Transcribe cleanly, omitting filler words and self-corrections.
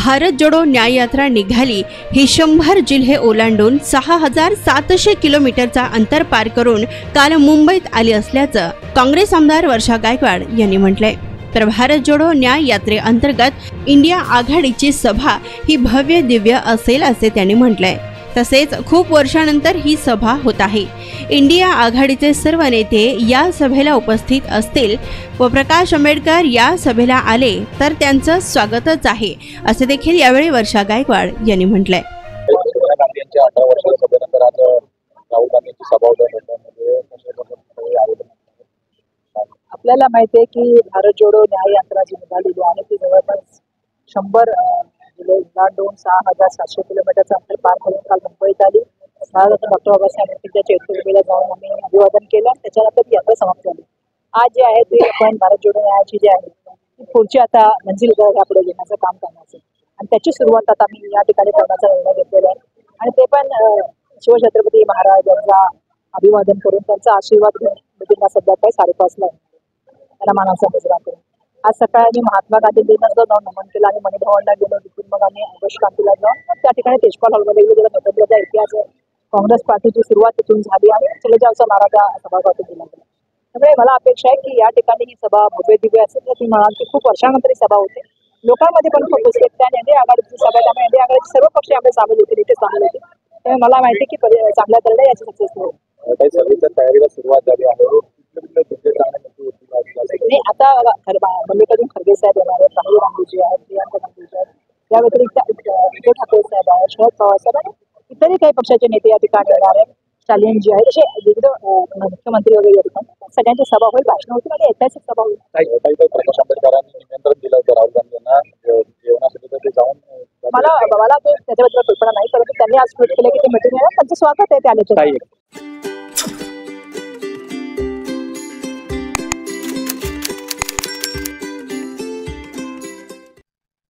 भारत जोडो न्याय यात्रा निघाली। ही 100 जिल्हे ओलांडून 6700 किलोमीटरचा अंतर पार करून काल मुंबईत आली असल्याचं काँग्रेस आमदार वर्षा गायकवाड यांनी म्हटलंय। तर भारत जोडो न्याय यात्रेअंतर्गत इंडिया आघाडीची सभा ही भव्य दिव्य असेल असे त्यांनी म्हटलंय। तसेच खूप वर्षानंतर ही सभा होत आहे। इंडिया आघाडीचे सर्व नेते या सभेला उपस्थित असतील व प्रकाश आंबेडकर या सभेला आले तर त्यांचं स्वागतच आहे असे देखील यावेळी वर्षा गायकवाड यांनी म्हटलंय। आपल्याला माहिती आहे की भारत जोडो न्याय यात्रा जी निघालेली आहे ती जवळपास 100 ओलांडून 6700 किलोमीटरचं अंतर पार करून काल मुंबईत आली। डॉक्टर बाबासाहेब आंबेडकरच्या चैत्यभूमीला जाऊन आम्ही अभिवादन केलं। त्याच्यानंतर ती यात्रा समाप्त झाली। आज जे आहे ते आपण भारत जोडो न्यायाची जी आहे ती पुढची आता मंजिल पुढे घेण्याचं काम करण्याचं आणि त्याची सुरुवात आता आम्ही या ठिकाणी करण्याचा निर्णय घेतलेला आहे आणि ते पण शिवछत्रपती महाराज यांचा अभिवादन करून त्यांचा आशीर्वाद घेऊन मिटिंगला सध्या काही 5:30ला त्यांना मानाचा मुजरा करून आज सकाळी महात्मा गांधींना जाऊन नमन केलं आणि मणिभवनला गेलो। तिथून मग आम्ही ऑगस्ट क्रांतीला जाऊन त्या ठिकाणी तेजपाल हॉलमध्ये गेलो। ज्याला नेतृत्वाचा इतिहास आहे। काँग्रेस पार्टीची सुरुवात तिथून झाली आणि चले जावचा नारा त्या सभागृहातून दिला गेला। त्यामुळे मला अपेक्षा आहे की या ठिकाणी ही सभा भव्य दिव्य असेल। तर ती म्हणाल की खूप वर्षानंतर ही सभा होते। लोकांमध्ये पण खूप उत्सुकता आहे। इंडिया आघाडीची सभा त्यामुळे इंडिया आघाडीचे सर्व पक्ष यामध्ये सामील होते, इथे सामील होते। त्यामुळे मला माहिती आहे की चांगल्या तऱ्हेने याची सक्सेस होईल। काही सभेच्या तयारीला सुरुवात झाली आहे। नाही, आता मल्लिकार्जुन खरगे साहेब येणार आहेत, राहुल गांधीजी आहेत, प्रियांका गांधीजी आहेत, या व्यतिरिक्त उद्धव ठाकरे साहेब आहेत, शरद पवार साहेब आणि इतरही काही पक्षाचे नेते या ठिकाणी येणार आहेत। स्टॅलिनजी आहेत, असे विविध मुख्यमंत्री वगैरे येतात। सगळ्यांची सभा होईल, भाषण होतील आणि ऐतिहासिक सभा होईल। प्रकाश आंबेडकरांनी निमंत्रण दिलं होतं राहुल गांधींना जेवणासाठी, तर ते जाऊन मला त्याच्याबद्दल कल्पना नाही, परंतु त्यांनी आज ट्विट केलं की ते मिटिंग आहे, त्यांचं स्वागत आहे ते आल्याचं।